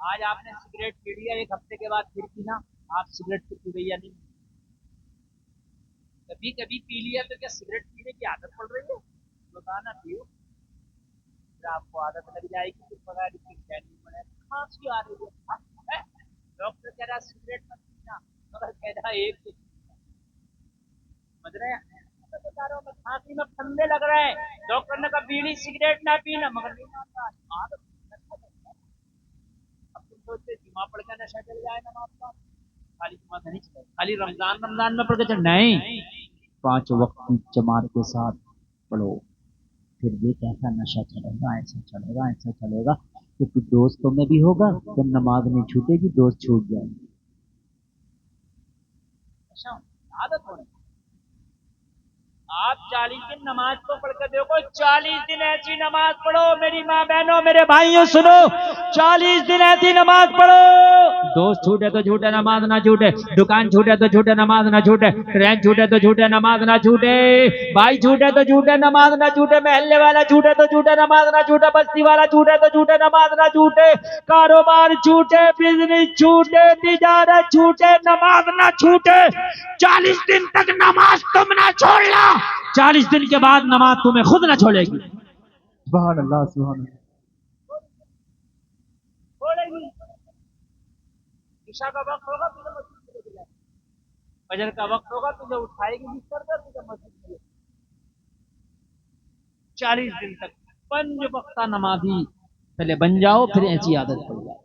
آج آپ نے سگریٹ پی لیا، ایک ہفتے کے بعد پھر پینا، آپ سگریٹ تو پی گئی یا نہیں؟ کبھی کبھی پی لیا تو کیا سگریٹ پینے کی عادت پڑ رہی ہے؟ بتانا پیو، پھر آپ کو عادت لگ جائے گی، پھر بغیر اس کے چین نہیں پڑے، کھانسی آ رہی ہے، ڈاکٹر کہہ رہا سگریٹ مت پینا، مگر کہہ رہا ایک سے سمجھ رہے ہیں؟ میں بتا رہا ہوں، میں کھانسی میں پھندے لگ رہے ہیں، ڈاکٹر نے کہا بیڑی سگریٹ نہ پینا، مگر نہیں مانتا عادت نشہ لگ ہے۔ اب تم سوچتے جمعہ پڑھ کے نشہ چل جائے نماز کا؟ خالی جمعہ سے نہیں چلے، خالی رمضان رمضان میں پڑھ کے چل نہیں، پانچ وقت کی جماعت کے ساتھ پڑھو، پھر یہ کیسا نشہ چلے گا، ایسا چلے گا، ایسا چلے گا کہ پھر دوستوں میں بھی ہوگا، جب نماز نہیں چھوٹے گی دوست چھوٹ جائیں گے۔ اچھا عادت ہونے، آپ 40 دن نماز کو پڑھ کر دیکھو، 40 دن ایسی نماز پڑھو میری ماں بہنوں میرے بھائیوں سنو، 40 دن ایسی نماز پڑھو، دوست چھوٹے تو چھوٹے نماز نہ چھوٹے، دکان چھوٹے تو چھوٹے نماز نہ چھوٹے، ٹرین چھوٹے تو چھوٹے نماز نہ چھوٹے، بھائی چھوٹے تو چھوٹے نماز نہ چھوٹے، محلے والا چھوٹے تو چھوٹے نماز نہ چھوٹے، بستی والا چھوٹے تو چھوٹے نماز نہ چھوٹے، کاروبار چھوٹے، بزنس چھوٹے، تجارت چھوٹے، نماز نہ چھوٹے، 40 دن تک نماز تم نہ چھوڑنا، 40 دن کے بعد نماز تمہیں خود نہ چھوڑے گی، سبحان اللہ سبحان اللہ۔ چھوڑے گی۔ عشاء کا وقت ہوگا تجھے مسجد میں لے کے جائے گی، فجر کا وقت ہوگا تجھے اٹھائے گی بستر پر، تجھے مسجد میں لے کے 40 دن تک 5 وقتہ نمازی پہلے بن جاؤ، پھر ایسی عادت پڑ جائے۔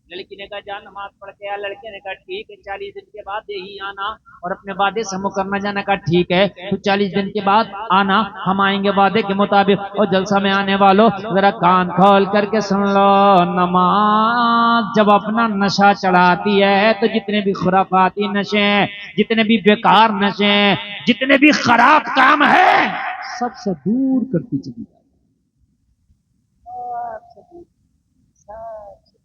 لڑکی نے کہا جان نماز پڑھ کے آ، لڑکے نے کہا ٹھیک ہے، 40 دن کے بعد یہی آنا اور اپنے وعدے سے مکرنا جانا، کہا ٹھیک ہے، تو 40 دن کے بعد آنا، ہم آئیں گے وعدے کے مطابق، اور جلسہ میں آنے والوں ذرا کان کھول کر کے سن لو، نماز جب اپنا نشہ چڑھاتی ہے تو جتنے بھی خرافاتی نشے ہیں، جتنے بھی بیکار نشے ہیں، جتنے بھی خراب کام ہیں، سب سے دور کرتی چلی جاتی ہے، سب سے دور، سب سے،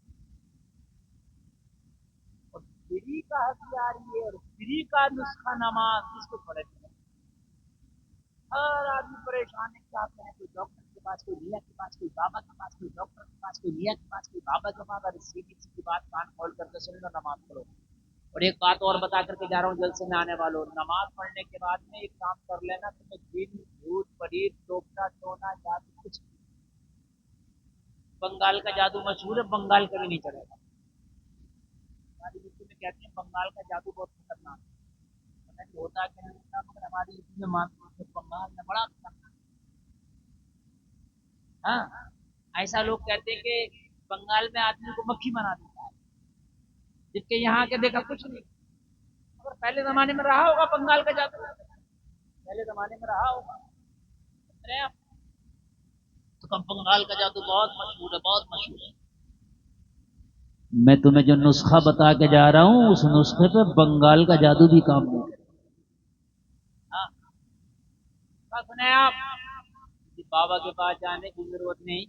اور فری کا ہتھیار یہ اور فری کا نسخہ نماز، اس کو پڑھے گا ہر آدمی پریشان ہے، کیا کریں، کوئی ڈاکٹر کے پاس، کوئی میاں کے پاس، کوئی بابا کے پاس، کوئی ڈاکٹر کے پاس، کوئی میاں کے پاس، کوئی بابا کے پاس، اور سیدھی سیدھی بات کان کھول کر کے سن لو، نماز پڑھو۔ اور ایک بات اور بتا کر کے جا رہا ہوں جلسے میں آنے والوں، نماز پڑھنے کے بعد میں ایک کام کر لینا، تمہیں جن بھوت پریت ٹوکنا ٹونا جادو کچھ نہیں، بنگال کا جادو مشہور ہے، بنگال کا بھی نہیں چلے گا، ہماری یوپی میں کہتے ہیں بنگال کا جادو بہت خطرناک ہے، پتہ نہیں ہوتا کہ نہیں ہوتا، مگر ہماری یوپی میں مانتے ہیں بنگال میں بڑا خطرناک ہے۔ ہاں، ایسا لوگ کہتے ہیں کہ بنگال میں آدمی کو مکھی بنا دیتا ہے، جبکہ یہاں کے دیکھا کچھ نہیں، مگر پہلے زمانے میں رہا ہوگا بنگال کا جادو، پہلے زمانے میں رہا ہوگا، ارے تو کم بنگال کا جادو بہت مشہور ہے، بہت مشہور ہے۔ میں تمہیں جو نسخہ بتا کے جا رہا ہوں اس نسخے پہ بنگال کا جادو بھی کام نہیں کرے۔ ہاں، کیا سنیں آپ، کسی بابا کے پاس جانے کی ضرورت نہیں،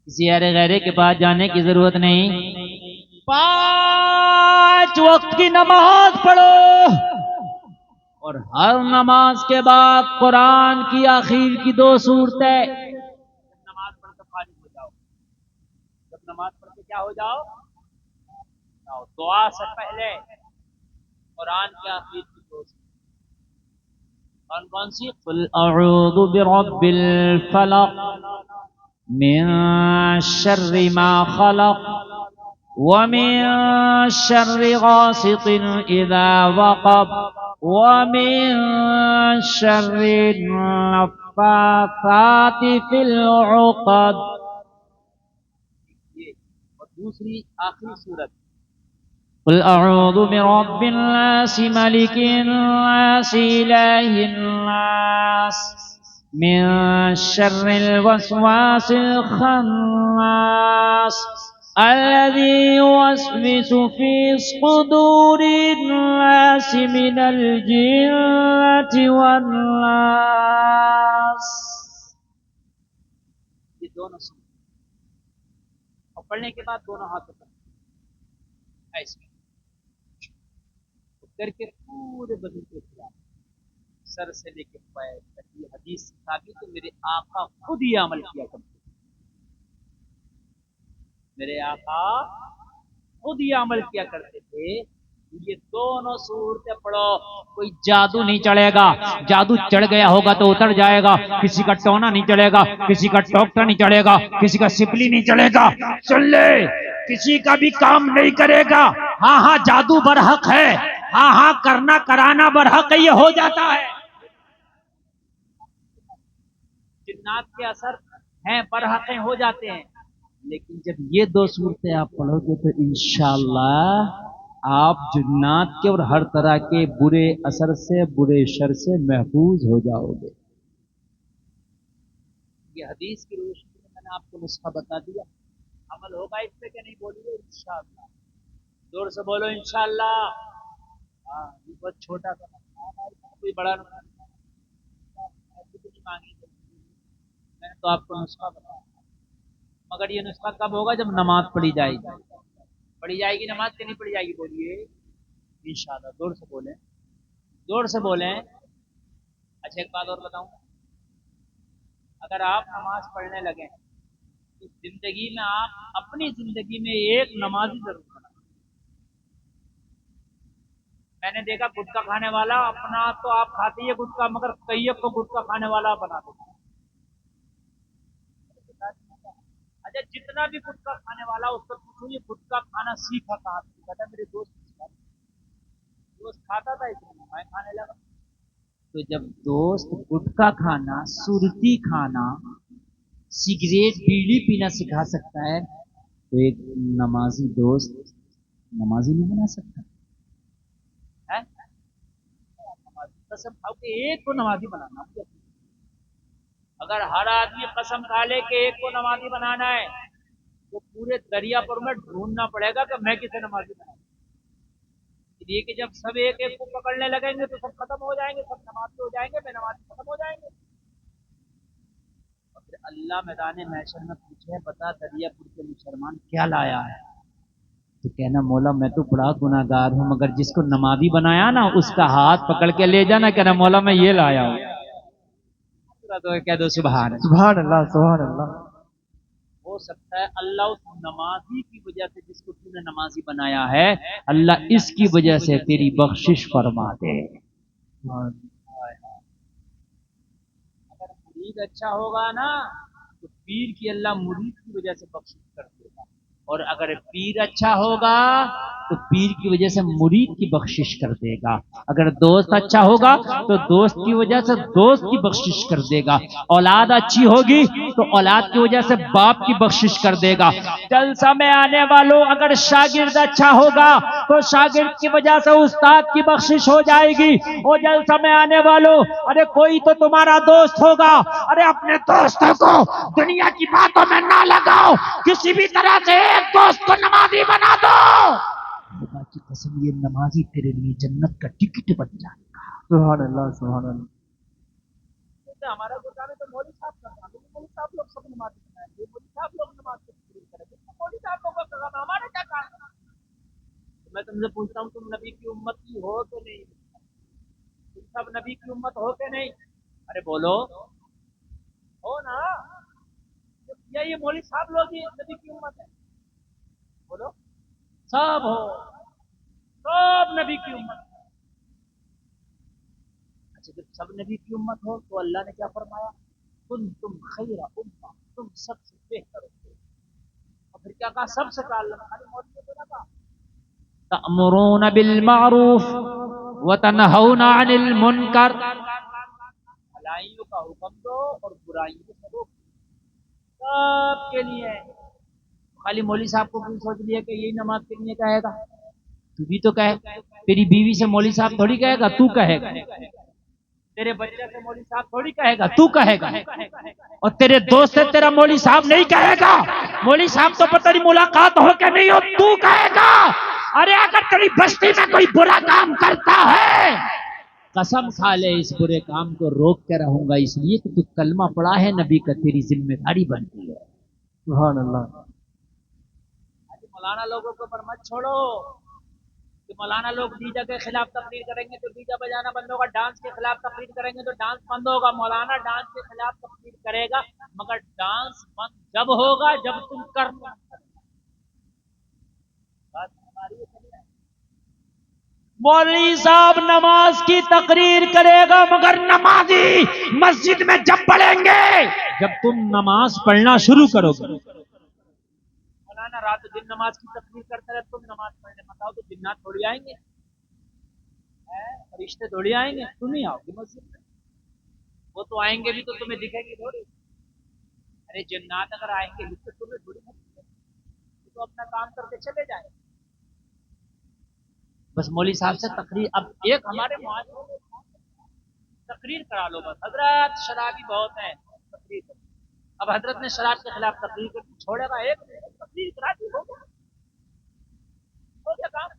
کسی ارے غیرے کے پاس جانے کی ضرورت نہیں، 5 وقت کی نماز پڑھو، اور ہر نماز کے بعد قرآن کی آخر کی 2 سورتیں، جب نماز پڑھ کے فارغ ہو جاؤ، جب نماز پڑھ کے کیا ہو جاؤ، دعا سے پہلے قرآن کی آخر کی 2 سورتیں، کون کون سی؟ قل اعوذ برب الفلق من شر ما خلق ومن شر غاسق اذا وقب ومن شر النفاثات في العقد، اور دوسری آخری صورت قل اعوذ برب الناس ملك الناس اله الناس من شر الوسواس الخناس الذي يوسوس في صدور الناس من الجنة والناس، یہ دونوں سنیں، اور پڑھنے کے بعد دونوں ہاتھوں پر ایسے کر کے پورے بدن کو کھلا، سر سے لے کے پیر تک، یہ حدیث ثابت ہے، میرے آقا خود ہی عمل کیا کرتے میرے آقا خود یہ عمل کیا کرتے تھے. یہ دونوں صورتیں پڑھو. کوئی جادو نہیں چڑھے گا. جادو چڑھ گیا ہوگا تو اتر جائے گا. کسی کا ٹونا نہیں چڑھے گا, کسی کا ٹوکٹا نہیں چڑھے گا, کسی کا سپلی نہیں چڑھے گا. سن لے, کسی کا بھی کام نہیں کرے گا. ہاں ہاں جادو برحق ہے, ہاں ہاں کرنا کرانا برحق ہے, یہ ہو جاتا ہے. جنات کے اثر ہیں برحقیں ہو جاتے ہیں. لیکن جب یہ دو صورتیں آپ پڑھو گے تو انشاءاللہ آپ جنات کے اور ہر طرح کے برے اثر سے, برے شر سے محفوظ ہو جاؤ گے. یہ حدیث کی روشنی میں نے آپ کو نسخہ بتا دیا. عمل ہوگا اس پہ کہ نہیں, بولیے انشاءاللہ. زور سے بولو انشاءاللہ. ہاں یہ بہت چھوٹا تھا, کوئی بڑا نہیں مانگی. میں نے تو آپ کو نسخہ بتایا, مگر یہ نسخہ کب ہوگا جب نماز پڑھی جائے گی. پڑھی جائے گی نماز کہ نہیں پڑھی جائے گی, بولیے انشاءاللہ. زور سے بولیں, زور سے بولیں. اچھا ایک بات اور بتاؤں, اگر آپ نماز پڑھنے لگیں تو زندگی میں آپ اپنی زندگی میں ایک نمازی ضرور بنا. میں نے دیکھا گٹکا کھانے والا اپنا تو آپ کھاتے ہی گٹکا, مگر کئی کو گٹکا کھانے والا بنا دیتا. اچھا جتنا بھی گٹکا کھانے والا اس کو پوچھو یہ گٹکا کھانا سیکھا کہاں سے؟ کہتا میرے دوست کھاتا تھا اس لیے میں کھانے لگا. تو جب دوست گٹکا کھانا, سرتی کھانا, سگریٹ بیڑی پینا سکھا سکتا ہے تو ایک نمازی دوست نمازی نہیں بنا سکتا ہے؟ قسم کھاؤ کہ ایک کو نمازی بنانا. اگر ہر آدمی قسم کھا لے کہ ایک کو نمازی بنانا ہے تو پورے دریا پر میں ڈھونڈنا پڑے گا کہ میں کسے نمازی بناؤں. یہ کہ جب سب ایک ایک کو پکڑنے لگیں گے تو سب ختم ہو جائیں گے, سب نمازی ہو جائیں گے, بے نمازی ختم ہو جائیں گے. اور پھر اللہ میدان محشر میں پوچھے بتا دریا پور کے مسلمان کیا لایا ہے, تو کہنا مولا میں تو بڑا گناہ گار ہوں, مگر جس کو نمازی بنایا نا اس کا ہاتھ پکڑ کے لے جانا, کہنا مولا میں یہ لایا ہوں. تو کہہ دو سبحان اللہ. سبحان اللہ, سبحان اللہ. ہو سکتا ہے اللہ اس نمازی کی وجہ سے جس کو تم نے نمازی بنایا ہے, اللہ اس کی وجہ سے تیری بخشش فرما دے. اگر مرید اچھا ہوگا نا تو پیر کی اللہ مرید کی وجہ سے بخشش کر دے گا, اور اگر پیر اچھا ہوگا تو پیر کی وجہ سے مرید کی بخشش کر دے گا. اگر دوست اچھا ہوگا تو دوست کی وجہ سے دوست کی بخشش کر دے گا. اولاد اچھی ہوگی تو اولاد کی وجہ سے باپ کی بخشش کر دے گا. جلسہ میں آنے والوں اگر شاگرد اچھا ہوگا تو شاگرد کی وجہ سے استاد کی بخشش ہو جائے گی. اور جلسہ میں آنے والوں, ارے کوئی تو تمہارا دوست ہوگا, ارے اپنے دوستوں کو دنیا کی باتوں میں نہ لگاؤ, کسی بھی طرح سے ایک دوست کو نمازی بنا دو. خدا کی قسم یہ نمازی تیرے لیے جنت کا ٹکٹ بن جائے گا. سبحان اللہ, سبحان اللہ. ہمارا گردان ہے تو مولوی صاحب کا کام ہے, مولوی صاحب لوگ سب نماز بنائیں گے, مولوی صاحب لوگ نماز کو تقریر کریں گے, مولوی صاحب لوگوں کا کام, ہمارا کیا کام ہے؟ میں تم سے پوچھتا ہوں تم نبی کی امت کی ہو کہ نہیں؟ تم سب نبی کی امت ہو کہ نہیں؟ ارے بولو ہو نا. یا یہ مولوی صاحب لوگ ہی نبی کی امت ہے؟ بولو سب ہو, سب نبی کی امت. اچھا جب سب نبی کی امت ہو تو اللہ نے کیا فرمایا؟ تم خیر امہ, تم سب سے بہتر ہو. اور پھر کیا کہا؟ سب سے کہا اللہ نے, موجود ہے نا, تأمرون بالمعروف وتنہون عن المنکر, بھلائیوں کا حکم دو اور برائیوں سے روکو. سب کے لیے. خالی مولوی صاحب کو کیوں سوچ لیا کہ یہی نماز کے لیے کہے گا؟ تو بھی تو کہے, تیری بیوی سے مولوی صاحب تھوڑی کہے گا, تو کہے گا. تیرے بچے سے مولوی صاحب تھوڑی کہے گا, تو کہے گا. اور تیرے دوست سے تیرا مولوی صاحب نہیں کہے گا. مولوی صاحب تو پتہ نہیں ملاقات ہو کہ نہیں ہو, تو کہے گا. ارے اگر تیری بستی میں کوئی برا کام کرتا ہے, قسم کھا لے اس برے کام کو روک کے رہوں گا, اس لیے کہ تو کلمہ پڑا ہے نبی کا, تیری ذمہ داری بنتی ہے. سبحان اللہ. مولانا لوگوں کو پر مت چھوڑو کہ مولانا لوگ ڈیجے کے خلاف تقریر کریں گے تو ڈیجے بجانا بند ہوگا, ڈانس کے خلاف تقریر کریں گے تو ڈانس بند ہوگا. مولانا ڈانس کے خلاف تقریر کرے گا, مگر ڈانس بند جب ہوگا جب تم کرنا. بات ہماری ہے چلی جائے. مولوی صاحب نماز کی تقریر کرے گا مگر نمازی مسجد میں جب پڑھیں گے جب تم نماز پڑھنا شروع کرو گے. مولانا رات دن نماز کی تقریر کرتا رہے تم نماز پڑھنے مت آؤ تو جنات تھوڑی آئیں گے, فرشتے تھوڑی آئیں گے, تم ہی آؤ گے مسجد میں. وہ تو آئیں گے بھی تو تمہیں دکھیں گے تھوڑی. ارے جنات اگر آئیں گے تو تمہیں تھوڑی نہ دکھیں گے, تو اپنا کام کر کے چلے جائیں. بس مولوی صاحب سے تقریر, اب ایک ہمارے معاشرے میں تقریر کرا لو بس, حضرات شرابی بہت ہیں تقریر کرو. اب حضرت نے شراب کے خلاف تقریر کر دی, چھوڑے گا ایک تقریر کرا دی, ہو گیا کام.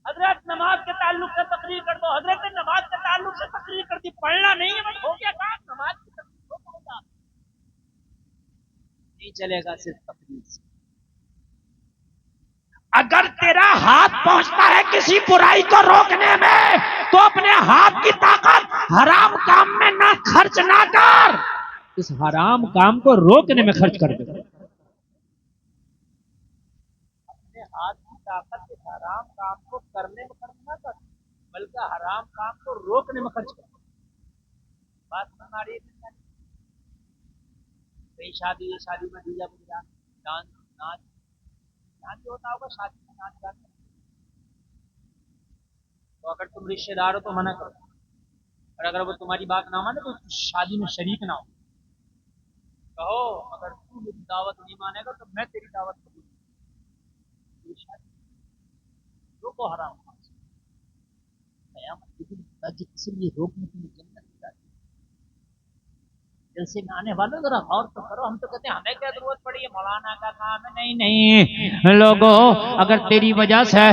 حضرت نماز کے تعلق سے تقریر کر دو, حضرت نے نماز کے تعلق سے تقریر کر دی, پڑھنا نہیں ہے بس, ہو گیا کام. نماز کی تقریر ہوگا نہیں چلے گا صرف تقریر سے. اگر تیرا ہاتھ پہنچتا ہے کسی برائی کو روکنے میں تو اپنے ہاتھ کی طاقت حرام کام میں نہ خرچ نہ کر, اس حرام کام کو روکنے میں خرچ کر دے. اپنے ہاتھ کی طاقت اس حرام کام کو کرنے میں خرچ نہ کر, بلکہ حرام کام کو روکنے میں خرچ کر. بات ہماری کہیں شادی میں ڈیجے بجا, ڈانس ناچ ناچ ہوتا ہوگا شادی میں ناچ گانا, تو اگر تم رشتے دار ہو تو منع کرو, اور اگر وہ تمہاری بات نہ مانے تو شادی میں شریک نہ ہو. کہو اگر تو میری دعوت نہیں مانے گا تو میں تیری دعوت قبول کروں گا. جو کو حرام قیامت کے دن کسی لیے روکنے کے لیے جنت کی جاتی ہے. جلسے میں آنے والوں ذرا غور تو کرو, ہم تو کہتے ہیں ہمیں کیا ضرورت پڑی ہے, مولانا کا کام ہے. نہیں نہیں لوگوں, اگر تیری وجہ سے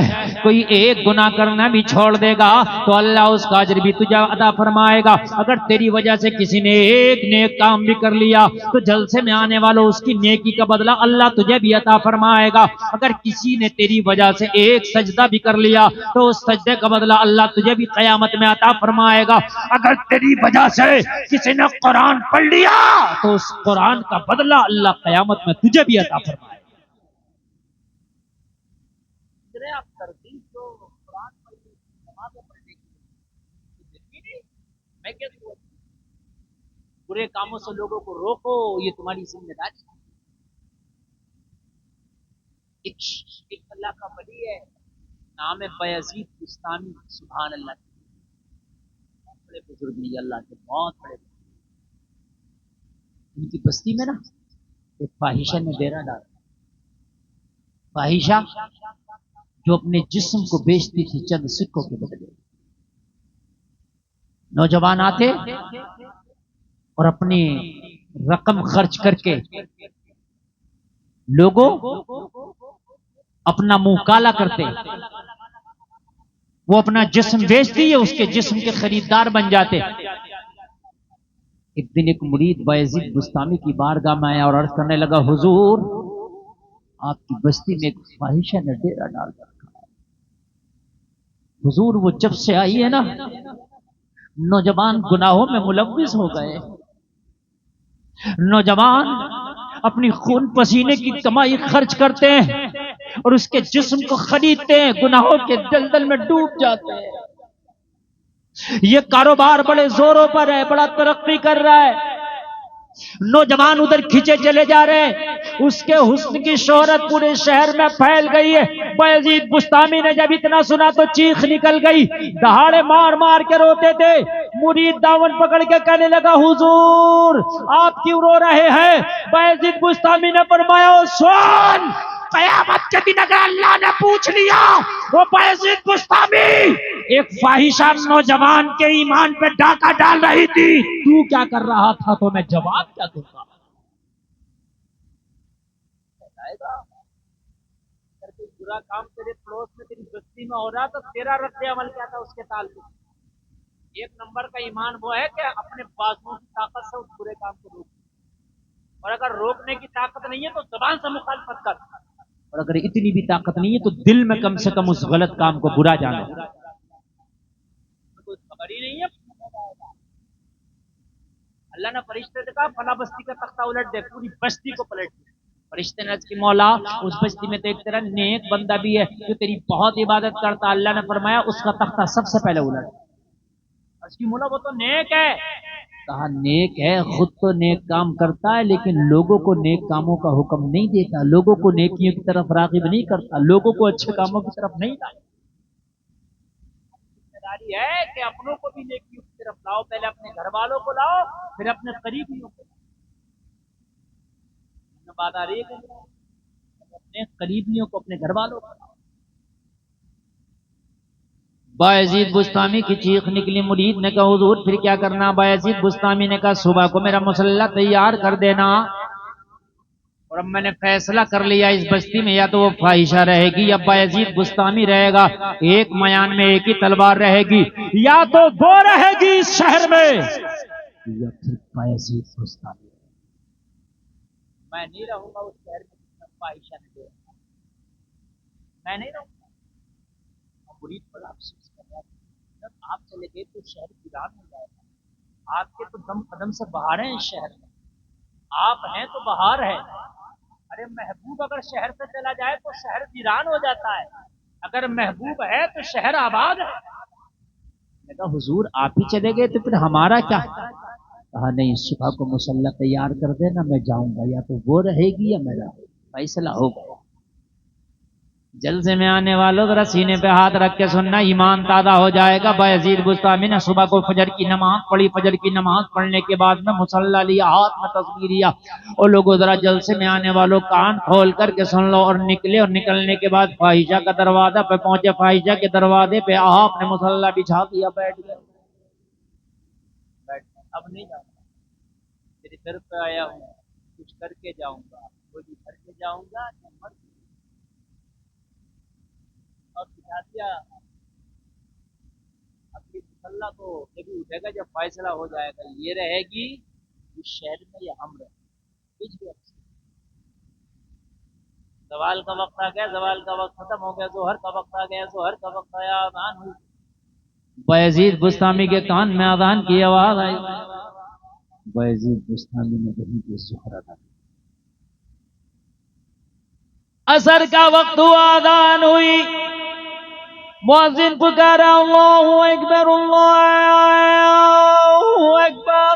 کوئی ایک گناہ کرنا بھی چھوڑ دے گا تو اللہ اس کا اجر بھی تجھے عطا فرمائے گا. اگر تیری وجہ سے کسی نے ایک نیک کام بھی کر لیا تو جلسے میں آنے والوں اس کی نیکی کا بدلہ اللہ تجھے بھی عطا فرمائے گا. اگر کسی نے تیری وجہ سے ایک سجدہ بھی کر لیا تو اس سجدے کا بدلہ اللہ تجھے بھی قیامت میں عطا فرمائے گا. اگر تیری وجہ سے کسی نے قرآن پڑھ لیا تو اس قرآن کا بدلہ اللہ قیامت میں تجھے بھی عطا فرمائے. آپ ترتیب تو قرآن پڑھنے کی, نمازیں پڑھنے کی, میں کیا ضرورت, برے کاموں سے لوگوں کو روکو, یہ تمہاری ذمہ داری ہے. ایک اللہ کا ولی ہے, نام ہے بایزید بستامی, سبحان اللہ, بڑے بزرگ نہیں اللہ کے, بہت بڑے. ان کی بستی میں نا ایک فاحشہ نے ڈیرا ڈالا. فاحشہ جو اپنے جسم کو بیچتی تھی چند سکوں کے بدلے. نوجوان آتے اور اپنی رقم خرچ کر کے لوگوں اپنا منہ کالا کرتے, وہ اپنا جسم بیچتی ہے, اس کے جسم کے خریدار بن جاتے. ایک دن ایک مرید بایزید بستامی کی بارگاہ میں آیا اور عرض کرنے لگا, حضور آپ کی بستی میں ایک فاحشہ نے ڈیرا ڈال رکھا ہے. حضور وہ جب سے آئی ہے نا نوجوان گناہوں میں ملوث ہو گئے. نوجوان اپنی خون پسینے کی کمائی خرچ کرتے ہیں اور اس کے جسم کو خریدتے ہیں, گناہوں کے دلدل میں ڈوب جاتے ہیں. یہ کاروبار بڑے زوروں پر ہے, بڑا ترقی کر رہا ہے. نوجوان ادھر کھینچے چلے جا رہے ہیں, اس کے حسن کی شہرت پورے شہر میں پھیل گئی ہے. بایزید بستامی نے جب اتنا سنا تو چیخ نکل گئی, دہاڑے مار مار کے روتے تھے. مرید دامن پکڑ کے کہنے لگا, حضور آپ کیوں رو رہے ہیں؟ بایزید بستامی نے فرمایا, سن قیامت کے دن اگر اللہ نے پوچھ لیا وہ بایزید بستامی ایک فاحشہ نوجوان کے ایمان پہ ڈاکہ ڈال رہی تھی, تو کیا کر رہا تھا, تو میں جواب کیا دوں گا؟ اگر کوئی برا کام تیرے پڑوس میں تیری بستی میں ہو رہا تو تیرا رد عمل کیا تھا اس کے تعلق. ایک نمبر کا ایمان وہ ہے کہ اپنے بازوؤں کی طاقت سے اس برے کام کو روک, اور اگر روکنے کی طاقت نہیں ہے تو زبان سے مخالفت کر, اور اگر اتنی بھی طاقت نہیں ہے تو دل میں کم سے کم اس غلط کام کو برا جانا. کوئی خبر ہی نہیں ہے. اللہ نے فرشتے سے کہا فلاں بستی کا تختہ الٹ دے, پوری بستی کو پلٹ دیا. فرشتے نے عرض کی مولا اس بستی میں تو ایک طرح نیک بندہ بھی ہے جو تیری بہت عبادت کرتا. اللہ نے فرمایا اس کا تختہ سب سے پہلے الٹ. عرض کی مولا وہ تو نیک ہے. کہا نیک ہے, خود تو نیک کام کرتا ہے لیکن لوگوں کو نیک کاموں کا حکم نہیں دیتا, لوگوں کو نیکیوں کی طرف راغب نہیں کرتا, لوگوں کو اچھے کاموں کی طرف نہیں لاتا. ذمہ داری ہے کہ اپنوں کو بھی نیکیوں کی طرف لاؤ, پہلے اپنے گھر والوں کو لاؤ پھر اپنے قریبیوں کو لاؤ. بات آ رہی ہے کہ اپنے قریبیوں کو اپنے گھر والوں کو. بایزید بستامی کی چیخ نکلی. مرید نے کہا حضور پھر کیا کرنا؟ بایزید بستامی نے کہا صبح کو میرا مسلح تیار کر دینا, اور اب میں نے فیصلہ کر لیا اس بستی میں یا تو وہ فاحشہ رہے گی یا بایزید بستامی رہے گا, ایک میان میں ایک ہی تلوار رہے گی, یا تو وہ رہے گی اس شہر میں یا پھر بایزید بستامی. میں نہیں رہوں گا اس شہر میں جس میں فاحشہ نہیں رہے گا, میں نہیں رہوں گا. مرید بڑا افسوس کر رہا ہے, جب آپ چلے گئے تو شہر ویران ہو جائے گا. آپ کے تو دم قدم سے باہر ہیں اس شہر میں, آپ ہیں تو باہر ہے. ارے محبوب اگر شہر سے چلا جائے تو شہر ویران ہو جاتا ہے, اگر محبوب ہے تو شہر آباد ہے. میں کہا حضور آپ ہی چلے گئے تو پھر ہمارا کیا؟ کہا نہیں, صبح کو مسلح تیار کر دینا, میں جاؤں گا, یا تو وہ رہے گی یا میں رہوں. فیصلہ ہو گیا. جلسے میں آنے والوں ذرا سینے پہ ہاتھ رکھ کے سننا, ایمان تازہ ہو جائے گا. بایزید بستامی نے صبح کو فجر کی نماز پڑھی, فجر کی نماز پڑھنے کے بعد میں مصلی لیا, ہاتھ میں تصویر لیا, اور لوگوں ذرا جلسے میں آنے والوں کان کھول کر کے سن لو. اور نکلے, اور نکلنے کے بعد فاحشہ کا دروازہ پہ پہنچے. فاحشہ کے دروازے پہ آپ نے مصلی بچھا دیا, بیٹھ گئے. اب نہیں جاؤں گا, تیرے در پہ آیا ہوں, کچھ کر کے جاؤں گا, کوئی کر کے جاؤں گا یا مر اور بچھا دیا. اپنی مسلح تو جبھی اٹھے گا جب فیصلہ ہو جائے گا, یہ رہے گی اس شہر میں یا ہم رہیں گے. زوال کا وقت آ گیا, زوال کا وقت ختم ہو گیا, ظہر کا وقت آ گیا, ظہر کا وقت آیا, اذان ہوئی. بایزید بستامی کے کان میں اذان کی آواز آئی. بایزید بستامی نے کہیں پہ ظہر ادا کی. عصر کا وقت ہوا, اذان ہوئی, مؤذن پکارا اللہ اکبر اللہ اکبر.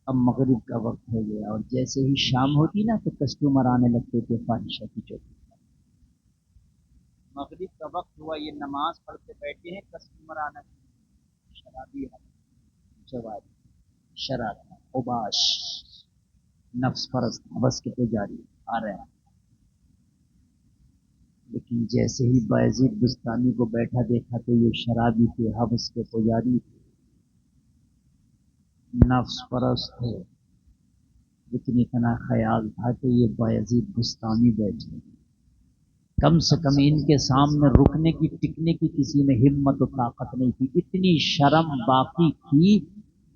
اب مغرب کا وقت ہو گیا, اور جیسے ہی شام ہوتی نا تو کسٹمر آنے لگتے تھے فاحشہ کی چوکی. مغرب کا وقت ہوا, یہ نماز پڑھ کے بیٹھے ہیں, کسٹمر آنا شرابی ہے, جواری, شرابی, اوباش, نفس پرست, بس کے پجاری آ رہے ہیں. لیکن جیسے ہی بایزید بستانی کو بیٹھا دیکھا تو یہ شرابی تھے, حبس کے پجاری تھے, نفس پرست تھے, لیکن اتنا خیال تھا کہ یہ بایزید بستانی بیٹھے, کم سے کم ان کے سامنے رکنے کی, ٹکنے کی کسی میں ہمت و طاقت نہیں تھی. اتنی شرم باقی تھی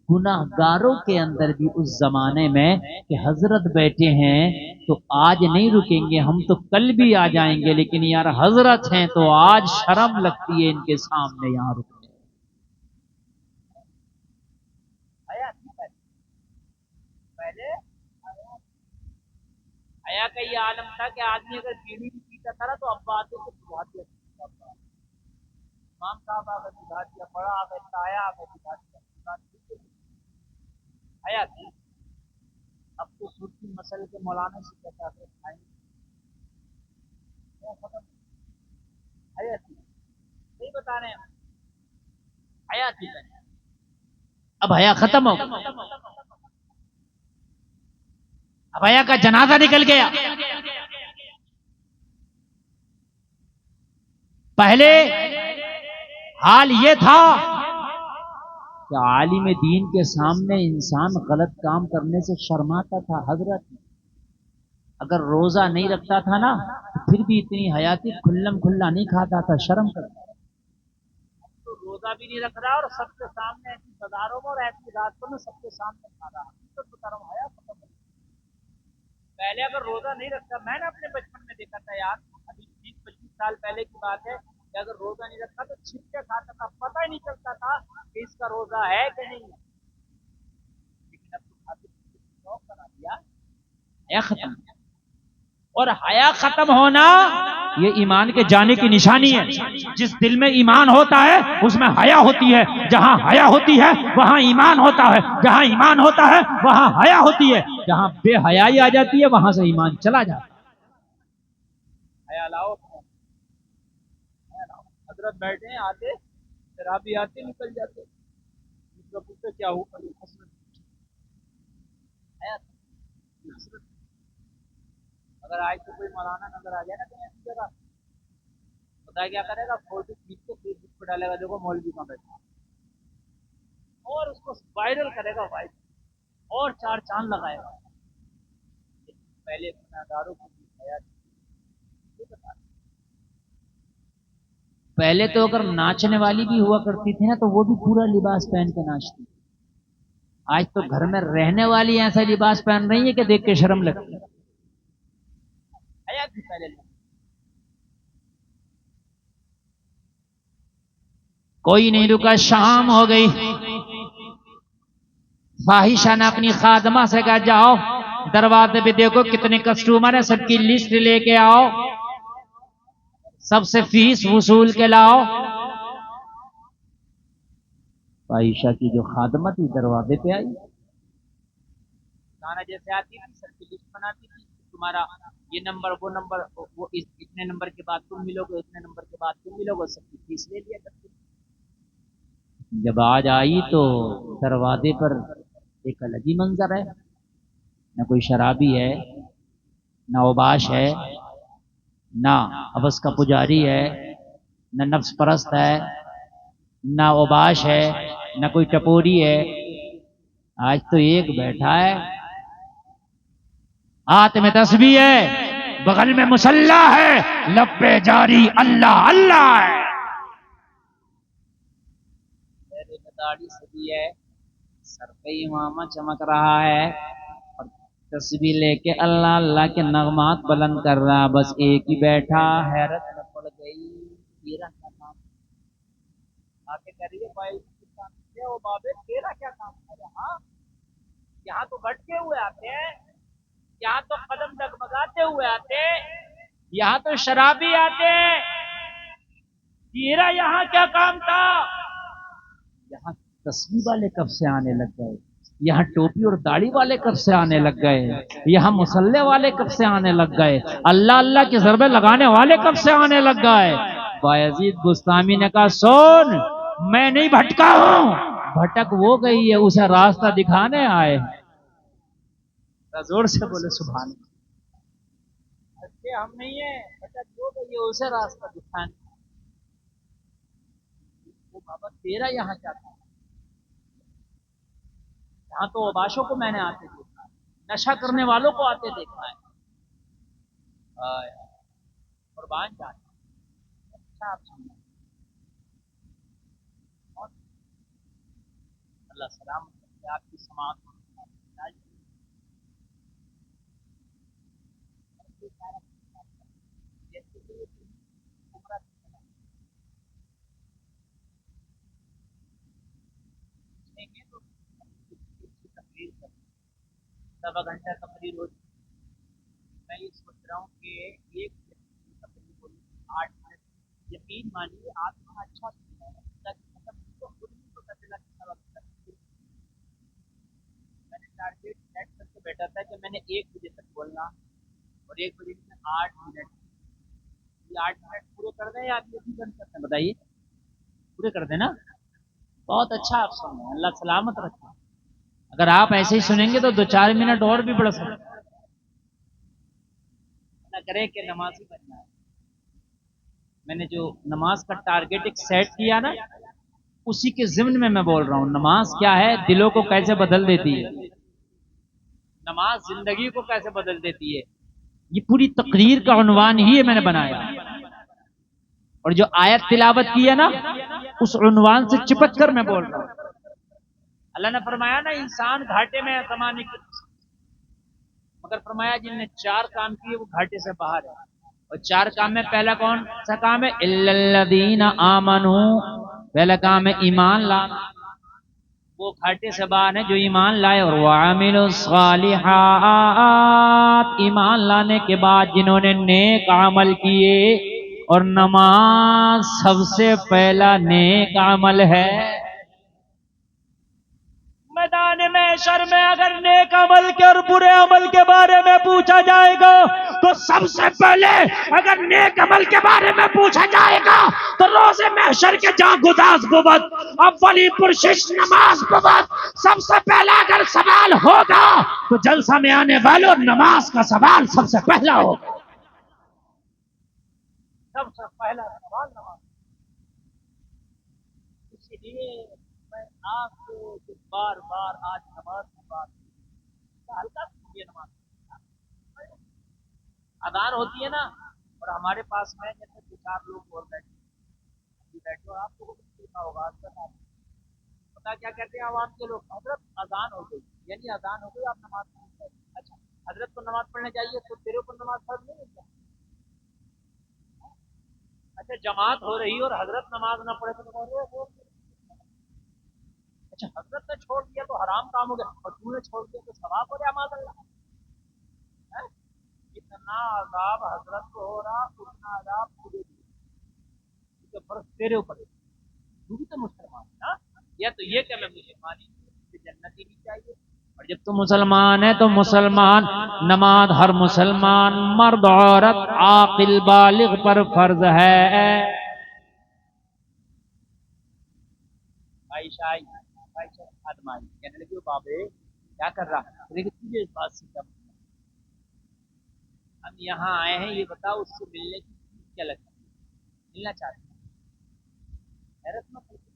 گناہ گاروں کے اندر بھی اس زمانے میں کہ حضرت بیٹھے ہیں تو آج نہیں رکیں گے, ہم تو کل بھی آ جائیں گے, لیکن یار حضرت ہیں تو آج شرم لگتی ہے ان کے سامنے یہاں رکنے. پہلے حیا کا یہ عالم تھا کہ آدمی اگر بیڑی بھی پیتا تھا تو ابا آتے تو بجھا دیا, امام صاحب آ گئے بجھا دیا, بڑا آ گئے, تایا آ گئے بجھا دیا. حیا تھی. اب تو صوفی مسل کے مولانا سے کہتا ہے کھائیں حیا تھی, نہیں بتا رہے ہیں حیا تھی. اب حیا ختم ہو گئی, اب حیا کا جنازہ نکل گیا. پہلے حال یہ تھا کہ عالم دین کے سامنے انسان غلط کام کرنے سے شرماتا تھا. حضرت اگر روزہ نہیں رکھتا تھا نا پھر بھی اتنی حیاتی کھلم کھلا نہیں کھاتا تھا, شرم کرتا. تو روزہ بھی نہیں رکھ رہا اور سب کے سامنے ایسی بازاروں میں اور ایسی راتوں میں سب کے سامنے کھا رہا. تو بتا رہا ہوں حیا ختم. پہلے اگر روزہ نہیں رکھتا, میں نے اپنے بچپن میں دیکھا تھا یار, ابھی 20-25 سال پہلے کی بات ہے, کہ اگر روزہ نہیں رکھتا تو چھپ کے کھاتا تھا, پتہ ہی نہیں چلتا تھا کہ اس کا روزہ ہے کہ نہیں. لیکن اب تو کھاتے حیا ختم. اور حیا ختم ہونا یہ ایمان کے جانے کی نشانی ہے. جس دل میں ایمان ہوتا ہے اس میں حیا ہوتی ہے. جہاں حیا ہوتی ہے وہاں ایمان ہوتا ہے. جہاں ایمان ہوتا ہے وہاں حیا ہوتی ہے. جہاں بے حیائی آ جاتی ہے وہاں سے ایمان چلا جاتا ہے. حیا لاؤ. حضرت بیٹھے ہیں آتے شرابی آتے نکل جاتے. پوچھتے کیا ہو حسرت. اگر آج تو کوئی مولانا نظر آ جائے نا کہیں ایسی جگہ, پتا کیا کرے گا, فوٹو کھینچ کے فیس بک پہ ڈالے گا, دیکھو مولوی کہاں بیٹھا, اور اس کو وائرل کرے گا, اور 4 چاند لگائے گا. پہلے گناہگاروں کو بھی حیا تھی. پہلے تو اگر ناچنے والی بھی ہوا کرتی تھی نا تو وہ بھی پورا لباس پہن کے ناچتی. آج تو گھر میں رہنے والی ایسا لباس پہن رہی ہے کہ دیکھ کے شرم لگتی ہے. حیا تھی پہلے. کوئی نہیں رکا, شام ہو گئی. فاحشہ نے اپنی خادمہ سے کہا جاؤ دروازے پہ دیکھو کتنے کسٹمر ہیں, سب کی لسٹ لے کے آؤ, سب سے فیس وصول کے لاؤ. فاحشہ کی جو خادمہ تھی دروازے پہ آئی. گانا جیسے آتی تھی سب کی لسٹ بناتی تھی, تمہارا یہ نمبر وہ نمبر, وہ اتنے نمبر کے بعد تم ملو گے, اتنے نمبر کے بعد تم ملو گے, سب کی فیس لے لیا کرتی. جب آج آئی تو دروازے پر ایک الگ ہی منظر ہے. نہ کوئی شرابی ہے, نہ اوباش ہے, نہ حوث کا پجاری ہے, نہ نفس پرست ہے, نہ اوباش ہے, نہ کوئی ٹپوری ہے. آج تو ایک بیٹھا ہے, ہاتھ میں تسبیح ہے, بغل میں مصلی ہے, لب پہ جاری اللہ اللہ ہے. داڑھی سبھی ہے, سر پہ امامہ چمک رہا ہے, اور تسبیح لے کے اللہ اللہ کے نغمات بلند کر رہا. بس ایک ہی بیٹھا, حیرت میں پڑ گئی. تیرا کیا کام آ کے کہہ رہی ہے بھائی, وہ بابے تیرا کیا کام ہے یہاں تو بھٹکے ہوئے آتے ہیں, یہاں تو قدم ڈگمگاتے ہوئے آتے, یہاں تو شرابی آتے, تیرا یہاں کیا کام تھا؟ یہاں تسبیح والے کب سے آنے لگ گئے, یہاں ٹوپی اور داڑھی والے کب سے آنے لگ گئے, یہاں مصلی والے کب سے آنے لگ گئے, اللہ اللہ کے ضربے لگانے والے کب سے آنے لگ گئے. بایزید بستامی نے کہا سن, میں نہیں بھٹکا ہوں, بھٹک وہ گئی ہے, اسے راستہ دکھانے آئے. زور سے بولے سبحان اللہ. اچھے ہم نہیں ہیں, بھٹک وہ گئی ہے, اسے راستہ دکھانے. بابا تیرا یہاں کیا تھا؟ یہاں تو اوباشوں کو میں نے آتے دیکھا ہے, نشہ کرنے والوں کو آتے دیکھا ہے. قربان جانا. اچھا آپ سننا, اللہ سلامت کرے آپ کی سماعت. سوا گھنٹہ تقریر ہوتی. میں یہ سوچ رہا ہوں کہ ایک تقریر ہوئی 8 منٹ, یقین مانیے آپ اتنا اچھا سننا ہے, خود نہیں پتا چلا کتنا وقت. میں نے ٹارگیٹ سیٹ کر کے بیٹھا تھا کہ میں نے 1 بجے تک بولنا, اور 1 بجے میں 8 منٹ. یہ 8 منٹ پورے کر دیں یا آپ یہ بھی بند کرتے ہیں, بتائیے. پورے کر دیں نا, بہت اچھا آپ سنیں, اللہ سلامت رکھیں. اگر آپ ایسے ہی سنیں گے تو 2-4 منٹ اور بھی بڑھ سکتے. اللہ کرے کہ نمازی بننا ہے. میں نے جو نماز کا ٹارگیٹ ایک سیٹ کیا نا, اسی کے ضمن میں بول رہا ہوں. نماز کیا ہے, دلوں کو کیسے بدل دیتی ہے, نماز زندگی کو کیسے بدل دیتی ہے, یہ پوری تقریر کا عنوان ہی میں نے بنایا. اور جو آیت تلاوت کی ہے نا, اس عنوان سے چپک کر میں بول رہا ہوں. اللہ نے فرمایا نا انسان گھاٹے میں ہے زمانے کی, مگر فرمایا جن نے 4 کام کیے وہ گھاٹے سے باہر ہے. اور 4 کام میں پہلا کون سا کام ہے؟ الا الذین آمنوا, پہلا کام ہے ایمان لانا. وہ گھاٹے سے باہر ہیں جو ایمان لائے اور وعملوا الصالحات، ایمان لانے کے بعد جنہوں نے نیک عمل کیے، اور نماز سب سے پہلا نیک عمل ہے۔ میدان محشر میں اگر نیک عمل کے اور برے عمل کے بارے میں پوچھا جائے گا تو سب سے پہلے اگر نیک عمل کے بارے میں پوچھا جائے گا تو روز محشر کے جہاں گداز بود اولی پرشش نماز بود، سب سے پہلا اگر سوال ہوگا تو جلسہ میں آنے والوں نماز کا سوال سب سے پہلا ہوگا، سب سے پہلا سوال نماز۔ اسی لیے میں آپ سے بار بار آج نماز کی بات ہلکا سنیے، نماز اذان ہوتی ہے نا، اور ہمارے پاس میں جیسے دو چار لوگ اور بیٹھے اور آپ کو دیکھا ہوگا پتا کیا کہتے ہیں عوام کے لوگ، حضرت اذان ہو گئی، یعنی اذان ہو گئی آپ نماز پڑھیں۔ اچھا حضرت کو نماز پڑھنے چاہیے تو تیرے اوپر نماز فرض نہیں ہوتا؟ اچھا جماعت ہو رہی اور حضرت نماز نہ پڑھے تو اچھا حضرت نے چھوڑ دیا تو حرام کام ہو گیا، اور تو نے چھوڑ دیا تو ثواب ہو گیا، معاذ اللہ۔ اتنا عذاب حضرت کو ہو رہا اتنا عذاب تجھے بھی، فرض تیرے اوپر ہے، تو بھی تو مسلمان ہے نا، یا تو یہ کہ میں مسلمانی جنتی نہیں چاہیے، اور جب تو مسلمان ہے تو مسلمان نماز ہر مسلمان مرد عورت عاقل بالغ پر فرض ہے۔ عائشہ آدمائی کہنے لگی بابے کیا کر رہا ہے، لیکن تجھے اس بات سے کیا مطلب؟ ہم یہاں آئے ہیں، یہ بتاؤ اس سے ملنے کی چیز کیا لگتی ہے، ملنا چاہتے ہیں، حیرت نہ کرتی،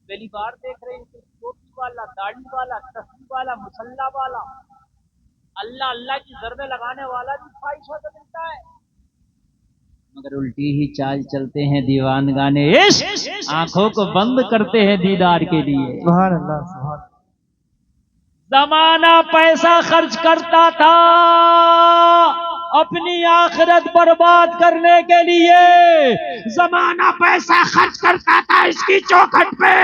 پہلی بار دیکھ رہے ہیں کہ ٹوپی والا، داڑھی والا، تسبیح والا، مسلح والا، اللہ اللہ کی ضربیں لگانے والا بھی خواہشوں سے ملتا ہے، مگر الٹی ہی چال چلتے ہیں دیوان گانے عشق، آنکھوں کو بند کرتے ہیں دیدار کے لیے۔ سبحان اللہ سبحان اللہ۔ زمانہ پیسہ خرچ کرتا تھا اپنی آخرت برباد کرنے کے لیے، زمانہ پیسہ خرچ کرتا تھا اس کی چوکھٹ پہ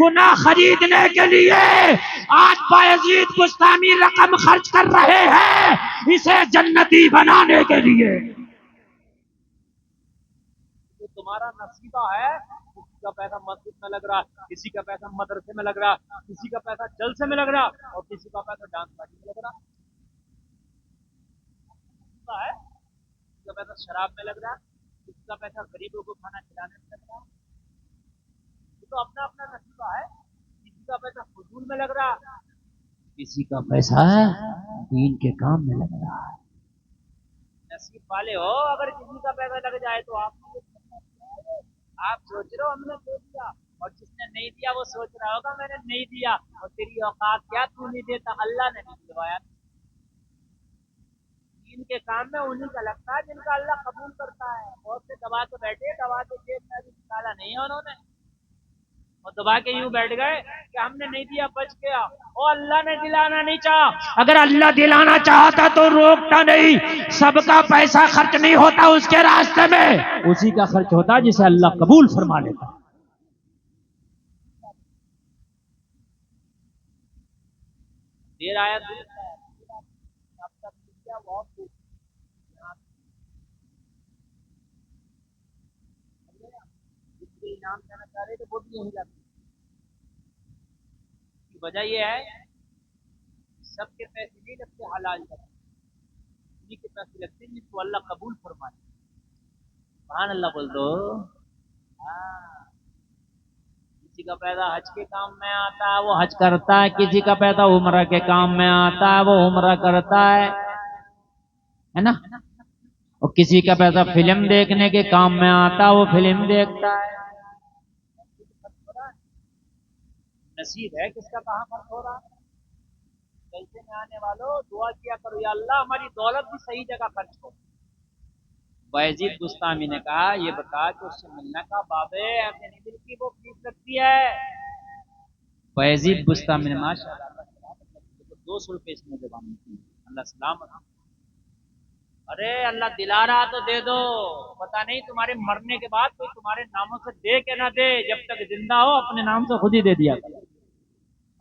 گناہ خریدنے کے لیے، آج بایزید بستامی رقم خرچ کر رہے ہیں اسے جنتی بنانے کے لیے۔ تو تمہارا نصیبہ ہے، کسی کا پیسہ مسجد میں لگ رہا، کسی کا پیسہ مدرسے میں لگ رہا، کسی کا پیسہ جلسے میں لگ رہا، اور کسی کا پیسہ ڈانس پارٹی میں لگ رہا ہے، کسی کا پیسہ شراب میں لگ رہا، کسی کا پیسہ غریبوں کو کھانا کھلانے میں لگ رہا، یہ تو اپنا اپنا نصیبہ ہے، کسی کا پیسہ فضول میں لگ رہا، کسی کا پیسہ دین کے کام میں لگ رہا ہے۔ نصیب والے ہو اگر کسی کا پیسہ لگ جائے تو آپ سوچ رہے ہو ہم نے دے دیا، اور جس نے نہیں دیا وہ سوچ رہا ہوگا میں نے نہیں دیا، اور تیری اوقات کیا تو نہیں دیتا، اللہ نے نہیں دلوایا۔ دین کے کام میں انہیں کا لگتا ہے جن کا اللہ قبول کرتا ہے، بہت سے دبا کے بیٹھے، دبا کے جیب میں بھی نکالا نہیں ہے انہوں نے، اور دبا کے یوں بیٹھ گئے کہ ہم نے نہیں دیا بچ گیا، اور اللہ نے دلانا نہیں چاہا، اگر اللہ دلانا چاہتا تو روکتا نہیں، سب کا پیسہ خرچ نہیں ہوتا اس کے راستے میں، اسی کا خرچ ہوتا جسے اللہ قبول فرما لیتا۔ دیر آیا انعام دینا چاہ رہے تھے وہ بھی یہیں جاتے، وجہ یہ ہے سب کے پیسے نہیں لگتے حلال جگہ، انہیں کے پیسے لگتے ہیں جس کو اللہ قبول فرمائے، سبحان اللہ بول دو۔ کسی کا پیسہ حج کے کام میں آتا ہے وہ حج کرتا ہے، کسی کا پیسہ عمرہ کے کام میں آتا ہے وہ عمرہ کرتا ہے نا، اور کسی کا پیسہ فلم دیکھنے کے کام میں آتا ہے وہ فلم دیکھتا ہے۔ نصیب ہے کس کا کہاں فرق ہو رہا، جلسے میں آنے والوں دعا کیا کرو یا اللہ ہماری دولت بھی صحیح جگہ خرچ ہو۔ بایزید بستامی نے کہا یہ بتا کہ اس سے ملنا کا بابے اپنے دل کی وہ فیس لگتی ہے، بایزید بستامی نے ماشاءاللہ 200 روپے اس میں زبان کی، اللہ سلامت، ارے اللہ دلا رہا تو دے دو، پتہ نہیں تمہارے مرنے کے بعد کوئی تمہارے ناموں سے دے کے نہ دے، جب تک زندہ ہو اپنے نام سے خود ہی دے دیا کرو۔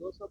200,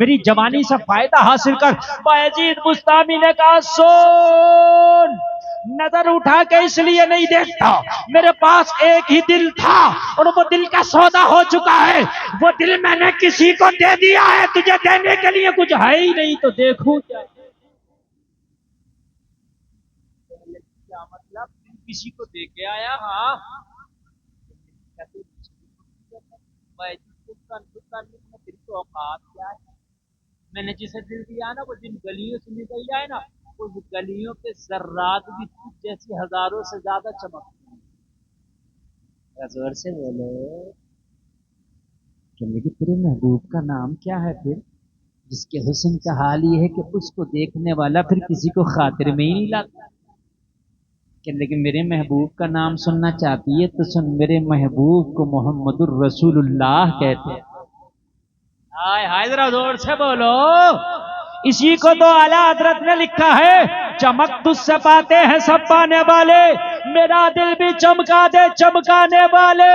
میری جوانی سے فائدہ حاصل کر۔ بایزید بستامی نے کہا سن، نظر اٹھا کے اس لیے نہیں دیکھتا، میرے پاس ایک ہی دل تھا اور وہ دل کا سودا ہو چکا ہے، وہ دل میں نے کسی کو دے دیا ہے، تجھے دینے کے لیے کچھ ہے ہی نہیں تو دیکھوں کیا۔ کیا مطلب؟ کسی کو دے کے آیا؟ ہاں، دل تو اوقات کیا ہے؟ میں نے جسے دل دیا نا، وہ جن گلیوں سے نکل جائے نا، اس گلیوں کے ذرات بھی جیسی ہزاروں سے زیادہ چمکتے ہیں۔ زور سے بولو کہ لیکن تیرے محبوب کا نام کیا ہے پھر، جس کے حسن کا حال یہ ہے کہ اس کو دیکھنے والا پھر کسی کو خاطر میں ہی نہیں لاتا؟ کہ لیکن میرے محبوب کا نام سننا چاہتی ہے تو سن، میرے محبوب کو محمد الرسول اللہ کہتے ہیں۔ ہائے ہائے، ذرا زور سے بولو۔ اسی کو تو اعلیٰ حضرت نے لکھا ہے، چمک تجھ سے پاتے ہیں سب پانے والے، میرا دل بھی چمکا دے چمکانے والے،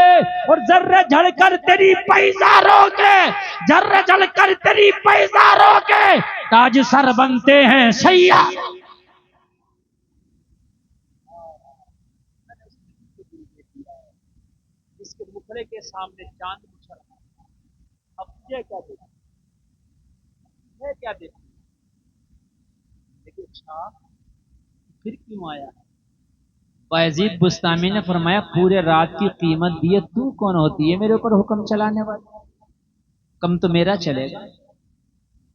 اور ذرے جھڑ کر تیری پیزاروں کے، ذرے جھڑ کر تیری پیزاروں کے تاج سر بنتے ہیں سیاح۔ جس کے مکھڑے کے سامنے چاند بچھڑ، اب یہ کیا دیکھا، یہ کیا دیکھا؟ لیکن اچھا پھر کیوں آیا؟ بایزید بستامی نے فرمایا پورے رات کی قیمت دی ہے، تو کون ہوتی ہے میرے اوپر حکم چلانے والا؟ حکم تو میرا چلے گا،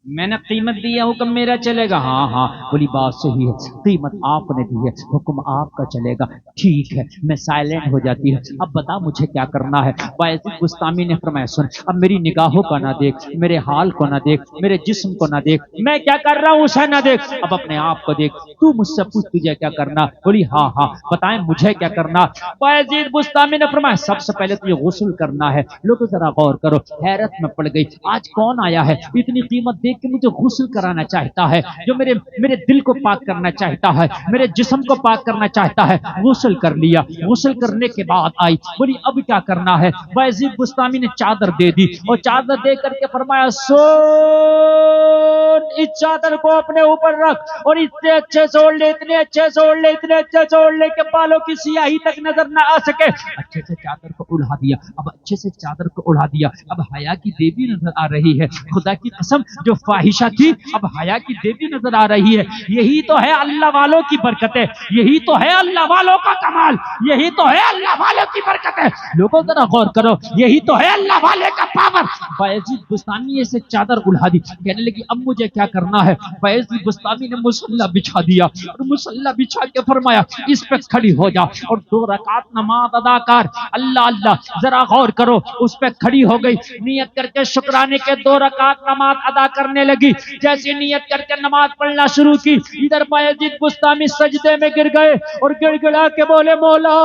میں نے قیمت دی ہے، حکم میرا چلے گا۔ ہاں ہاں بولی بات صحیح ہے، قیمت آپ نے دی ہے، حکم آپ کا چلے گا، ٹھیک ہے۔ میں سائلنٹ ہو جاتی ہے، اب بتا مجھے کیا کرنا ہے؟ بایزید بستامی نے فرمایا سن، اب میری نگاہوں کا نہ دیکھ، میرے حال کو نہ دیکھ، میرے جسم کو نہ دیکھ، میں کیا کر رہا ہوں اسے نہ دیکھ، اب اپنے آپ کو دیکھ، تو مجھ سے پوچھ تجھے کیا کرنا؟ بولی ہاں ہاں بتائیں مجھے کیا کرنا؟ بایزید بستامی نے فرمایا سب سے پہلے تجھے غسل کرنا ہے۔ لوگ ذرا غور کرو، حیرت میں پڑ گئی، آج کون آیا ہے اتنی قیمت دیکھ کے مجھے غسل کرانا چاہتا ہے، جو میرے دل کو پاک کرنا چاہتا ہے، میرے جسم کو پاک کرنا چاہتا ہے۔ غسل کر لیا، غسل کرنے کے بعد آئی، بولی اب کیا کرنا ہے؟ بایزید بستامی نے چادر دے دی اور چادر دے کر کے فرمایا سون، اس چادر کو اپنے اوپر رکھ اور اتنے اچھے سے اوڑھ لے، اتنے اچھے سے اوڑھ لے، اتنے اچھے سے اوڑھ لے کہ بالوں کی سیاہی تک نظر نہ آ سکے۔ اچھے سے چادر کو اڑا دیا، اب اچھے سے چادر کو اڑا دیا، اب حیا کی دیوی نظر آ رہی ہے، خدا کی قسم جو فاحشہ تھی اب حیا کی دیوی نظر آ رہی ہے۔ یہی تو ہے اللہ والوں کی برکتیں، یہی تو ہے اللہ والوں کا کمال، یہی تو ہے اللہ والوں کی برکتیں۔ لوگوں ذرا غور کرو، یہی تو ہے اللہ والے کا پاور۔ بایزید بستامی سے چادر اڑا دی، کہنے لگی اب مجھے کیا کرنا ہے؟ بایزید بستامی نے مصلی بچھا دیا اور مصلی بچھا کے فرمایا اس پہ کھڑی ہو جا اور 2 رکعت نماز ادا کر۔ اللہ اللہ، ذرا غور کرو، اس پہ کھڑی ہو گئی، نیت کر کے شکرانے کے 2 رکعت نماز ادا کرنے لگی۔ جیسے نیت کر کے نماز پڑھنا شروع کی، ادھر بایزید بستامی سجدے میں گر گئے اور گڑ گڑا کے بولے مولا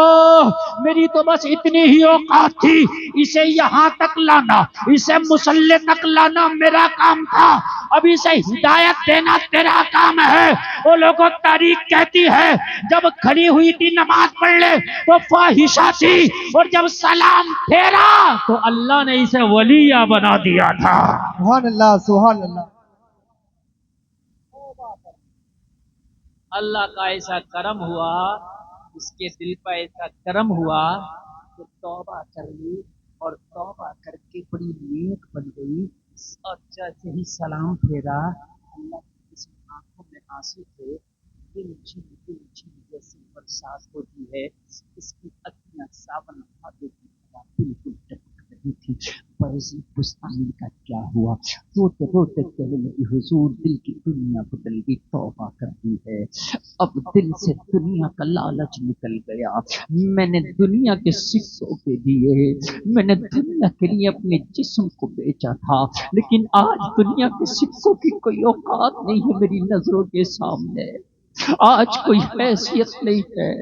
میری تو بس اتنی ہی اوقات تھی، اسے یہاں تک لانا، اسے مصلی تک لانا میرا کام تھا، اب اسے ہدایت دینا تیرا کام ہے۔ وہ لوگوں تاریخ کہتی ہے جب کھڑی ہوئی تھی نماز پڑھ لے تو فاحشہ تھی، اور جب سلام پھیرا تو اللہ نے اسے ولیہ بنا دیا تھا۔ سبحان اللہ سبحان اللہ۔ اللہ کا ایسا کرم ہوا، اس کے دل پر ایسا کرم ہوا کہ توبہ کر لی، اور توبہ کر کے بڑی نیک بن گئی، اور جیسے ہی سلام پھیرا اللہ کی کسی آنکھوں میں آنسو تھے، دل جھل جیسی برسات ہوتی ہے، اس کی اکھیاں ساون بھادر کی طرح بالکل ٹپک رہی تھی۔ بایزید بستامی کا کیا ہوا؟ روتے روتے کہنے لگی حضور دل کی دنیا بدل گئی، توبہ کر دی ہے، اب دل سے دنیا کا لالچ نکل گیا، میں نے دنیا کے سکوں کے لیے، میں نے دنیا کے لیے اپنے جسم کو بیچا تھا، لیکن آج دنیا کے سکوں کی کوئی اوقات نہیں ہے میری نظروں کے سامنے، آج کوئی حیثیت نہیں ہے۔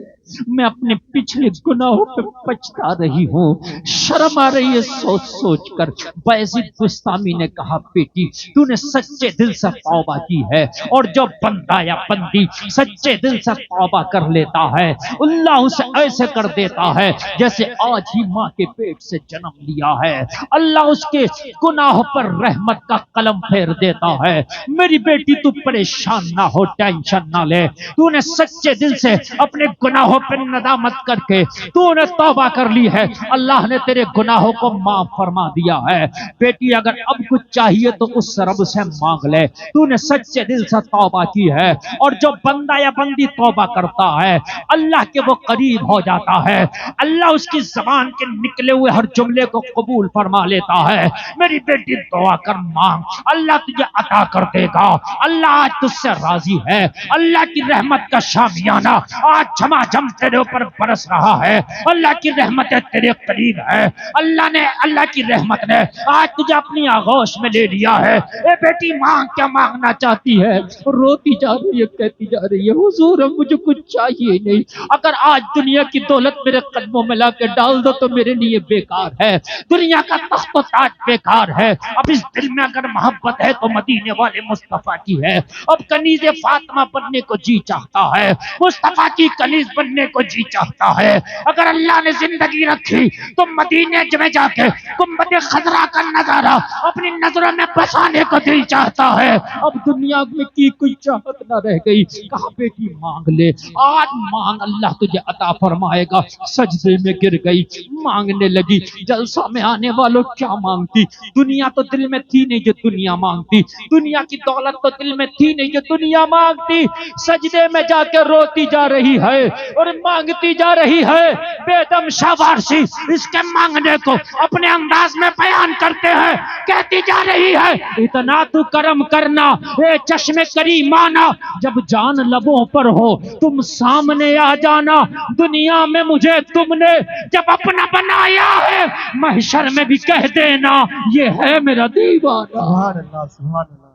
میں اپنے پچھلے گناہوں پہ پچھتا رہی ہوں، شرم آ رہی ہے سوچ سوچ کر۔ بایزید بستامی نے کہا بیٹی تو نے سچے دل سے توبہ کی ہے، اور جو بندہ یا بندی سچے دل سے توبہ کر لیتا ہے اللہ اسے ایسے کر دیتا ہے جیسے آج ہی ماں کے پیٹ سے جنم لیا ہے۔ اللہ اس کے گناہوں پر رحمت کا قلم پھیر دیتا ہے۔ میری بیٹی تو پریشان نہ ہو، ٹینشن نہ لے، تو نے سچے دل سے اپنے گناہوں پر ندامت کر کے تو نے توبہ کر لی ہے، اللہ نے تیرے گناہوں کو معاف فرما دیا ہے۔ بیٹی اگر اب کچھ چاہیے تو اس رب سے مانگ لے، تو نے سچے دل سے توبہ کی ہے، اور جو بندہ یا بندی توبہ کرتا ہے اللہ کے وہ قریب ہو جاتا ہے، اللہ اس کی زبان کے نکلے ہوئے ہر جملے کو قبول فرما لیتا ہے۔ میری بیٹی دعا کر مانگ، اللہ تجھے عطا کر دے گا۔ اللہ آج تجھ سے راضی ہے، اللہ کی رحمت کا شامیانہ آج جھما جھم تیرے اوپر برس رہا ہے، اللہ کی رحمتیں تیرے قریب ہے، اللہ کی رحمت نے آج تجھے اپنی آغوش میں لے لیا ہے۔ اے بیٹی مانگ، کیا مانگنا چاہتی ہے؟ روتی جا رہی ہے، کہتی جا رہی ہے حضور اب مجھے کچھ چاہیے نہیں، اگر آج دنیا کی دولت میرے قدموں میں لا کے ڈال دو تو میرے لیے بیکار ہے، دنیا کا تخت و تاج بیکار ہے، اب اس دل میں اگر محبت ہے تو مدینے والے مصطفیٰ کی ہے، اب کنیز فاطمہ بننے کو جی چاہتا ہے، مصطفیٰ کی کنیز بننے کو جی چاہتا ہے۔ اگر اللہ نے زندگی رکھی تو مدینے میں جا کے گنبد خضرا کا نظارہ اپنی نظروں میں بسانے کو دل چاہتا ہے۔ اب دنیا میں کی کوئی چاہت نہ رہ گئی، کہا بیٹی مانگ لے، آج مانگ اللہ تجھے عطا فرمائے گا۔ سجدے میں گر گئی، مانگنے لگی۔ جلسہ میں آنے والوں کیا مانگتی؟ دنیا تو دل میں تھی نہیں جو دنیا مانگتی، دنیا کی دولت تو دل میں تھی نہیں جو دنیا مانگتی، سجدے میں جا کے روتی جا رہی ہے اور مانگتی جا رہی ہے۔ بے دم شاہ وارسی اس کے مانگنے کو اپنے انداز میں بیان کرتے ہیں، کہتی جا رہی ہے اتنا تو کرم کرنا اے چشم کریمانہ، جب جان لبوں پر ہو تم سامنے آ جانا، دنیا میں مجھے تم نے جب اپنا بنایا ہے محشر میں بھی کہہ دینا یہ ہے میرا دیوانہ۔ سبحان اللہ سبحان اللہ۔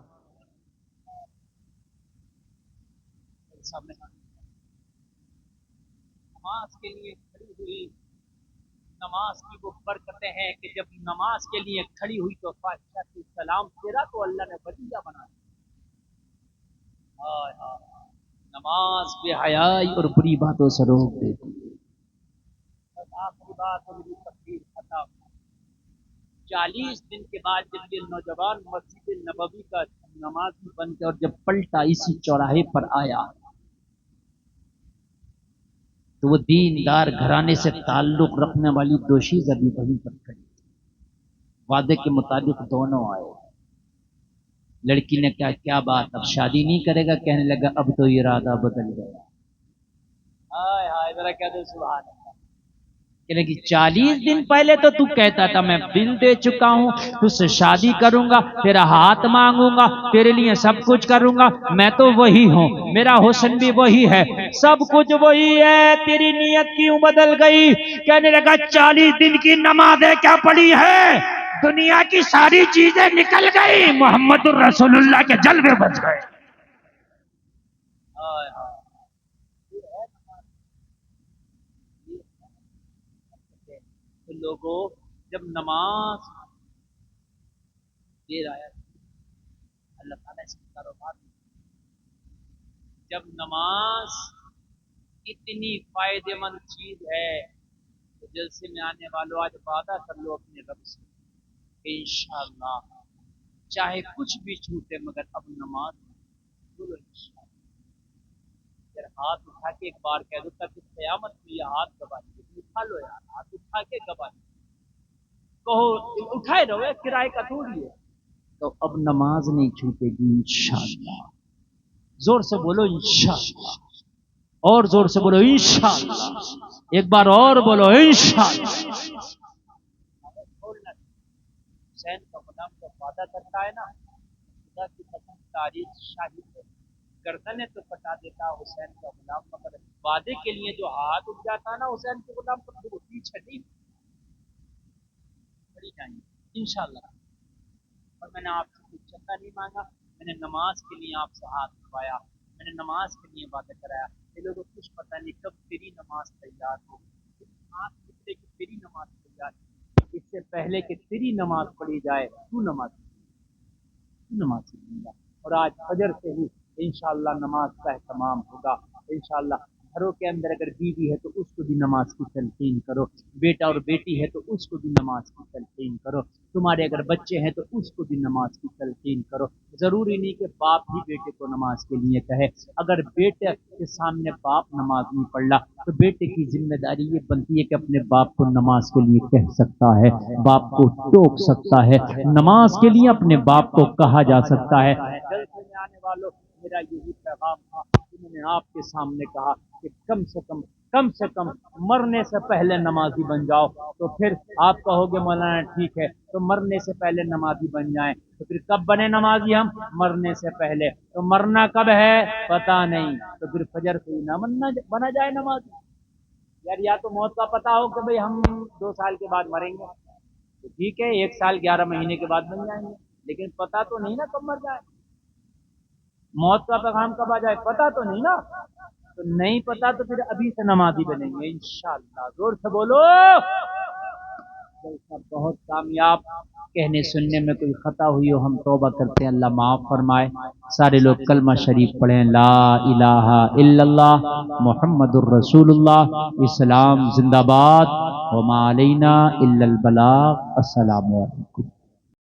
سامنے نماز کے لیے کھڑی ہوئی، نماز کی وہ برکتیں ہیں کہ جب نماز کے لیے کھڑی ہوئی تو فاتحہ کی سلام پھیرا تو اللہ نے ولیہ بنا دیا۔ ہائے ہائے، نماز بے حیائی اور بری باتوں سے روک دیتی ہے۔ آخری بات میری تقریر ختم۔ 40 دن کے بعد جب یہ نوجوان مسجد نبوی کا نمازی بن کے اور جب پلٹا اسی چوراہے پر آیا تو وہ دیندار گھرانے سے تعلق رکھنے والی دوشیزہ بھی وہیں پر کھڑی، وعدے کے مطابق دونوں آئے۔ لڑکی نے کہا کیا بات اب شادی نہیں کرے گا؟ کہنے لگا اب تو ارادہ بدل گیا۔ ہائے ہائے، ذرا کہہ دو سبحان اللہ۔ کہنے لگی 40 دن پہلے تو تو کہتا تھا میں دل دے چکا ہوں، تجھ سے شادی کروں گا، تیرا ہاتھ مانگوں گا، تیرے لیے سب کچھ کروں گا، میں تو وہی ہوں، میرا حسن بھی وہی ہے، سب کچھ وہی ہے، تیری نیت کیوں بدل گئی؟ کہنے لگا 40 دن کی نمازیں کیا پڑی ہے، دنیا کی ساری چیزیں نکل گئی، محمد الرسول اللہ کے جلوے بچ گئے۔ لوگوں جب نماز دیر آیا اللہ تعالیٰ اس کا کاروبار، جب نماز اتنی فائدے مند چیز ہے تو جلسے میں آنے والوں آج وعدہ کر لو اپنے رب سے کہ انشاءاللہ چاہے کچھ بھی چھوٹے مگر اب نماز بولو انشاءاللہ۔ اگر ہاتھ اٹھا کے ایک بار کہہ دو تاکہ قیامت میں یہ ہاتھ گواہ اٹھا لو یار، ہاتھ اٹھا کے گواہ کہو، اٹھائے رہو، کرائے کا تھوڑی ہے، تو اب نماز نہیں چھوٹے گی انشاءاللہ۔ زور سے بولو انشاءاللہ، اور زور سے بولو انشاءاللہ، ایک بار اور بولو انشاءاللہ۔ حسین کا غلام جب وعدہ کرتا ہے نا، خدا کی قسم تاریخ شاہد ہے، گردنیں تو کٹا دیتا حسین کا غلام، مگر وعدے کے لیے جو ہاتھ اٹھ جاتا نا حسین کے غلام کو پھر وہ پیچھے نہیں پڑی جائیں گے انشاءاللہ۔ اور میں نے آپ سے کچھ چندہ نہیں مانگا، میں نے نماز کے لیے آپ سے ہاتھ اٹھوایا، میں نے نماز کے لیے وعدہ کرایا، یہ لوگوں کو کچھ پتہ نہیں کب تیری نماز تیار ہوگی، آنکھ نکلے کہ تیری نماز تیار ہے، اس سے پہلے کہ تیری نماز پڑھی جائے تو نماز پڑھی جائے۔ اور آج فجر سے ہی انشاءاللہ نماز کا اہتمام ہوگا انشاءاللہ۔ گھروں کے اندر اگر بیوی ہے تو اس کو بھی نماز کی تلقین کرو، بیٹا اور بیٹی ہے تو اس کو بھی نماز کی تلقین کرو، تمہارے اگر بچے ہیں تو اس کو بھی نماز کی تلقین کرو۔ ضروری نہیں کہ باپ ہی بیٹے کو نماز کے لیے کہے، اگر بیٹے کے سامنے باپ نماز نہیں پڑھ رہا تو بیٹے کی ذمہ داری یہ بنتی ہے کہ اپنے باپ کو نماز کے لیے کہہ سکتا ہے، باپ کو ٹوک سکتا ہے، نماز کے لیے اپنے باپ کو کہا جا سکتا ہے۔ جلسے میں آنے والوں، میرا یہی پیغام تھا کہ میں نے آپ کے سامنے کہا کہ کم سے کم مرنے سے پہلے نمازی بن جاؤ، تو پھر آپ کہو گے مولانا ٹھیک ہے، تو مرنے سے پہلے نمازی بن جائیں، تو پھر کب بنے نمازی ہم؟ مرنے سے پہلے۔ تو مرنا کب ہے پتہ نہیں، تو پھر فجر سے ہی نہ بنا جائے نمازی۔ یار یا تو موت کا پتہ ہو کہ بھئی ہم 2 سال کے بعد مریں گے تو ٹھیک ہے، 1 سال 11 مہینے کے بعد بن جائیں گے، لیکن پتہ تو نہیں نا کب مر جائے، موت کا پیغام کب آ جائے پتہ تو نہیں نا، تو نہیں پتا تو پھر ابھی سے نمازی بنیں گے انشاءاللہ۔ زور سے بولو، جلسہ بہت کامیاب۔ کہنے سننے میں کوئی خطا ہوئی ہو ہم توبہ کرتے ہیں، اللہ معاف فرمائے۔ سارے لوگ کلمہ شریف پڑھیں، لا الہ الا اللہ محمد الرسول اللہ، اسلام زندہ باد، وما علینا الا البلاغ۔ السلام علیکم۔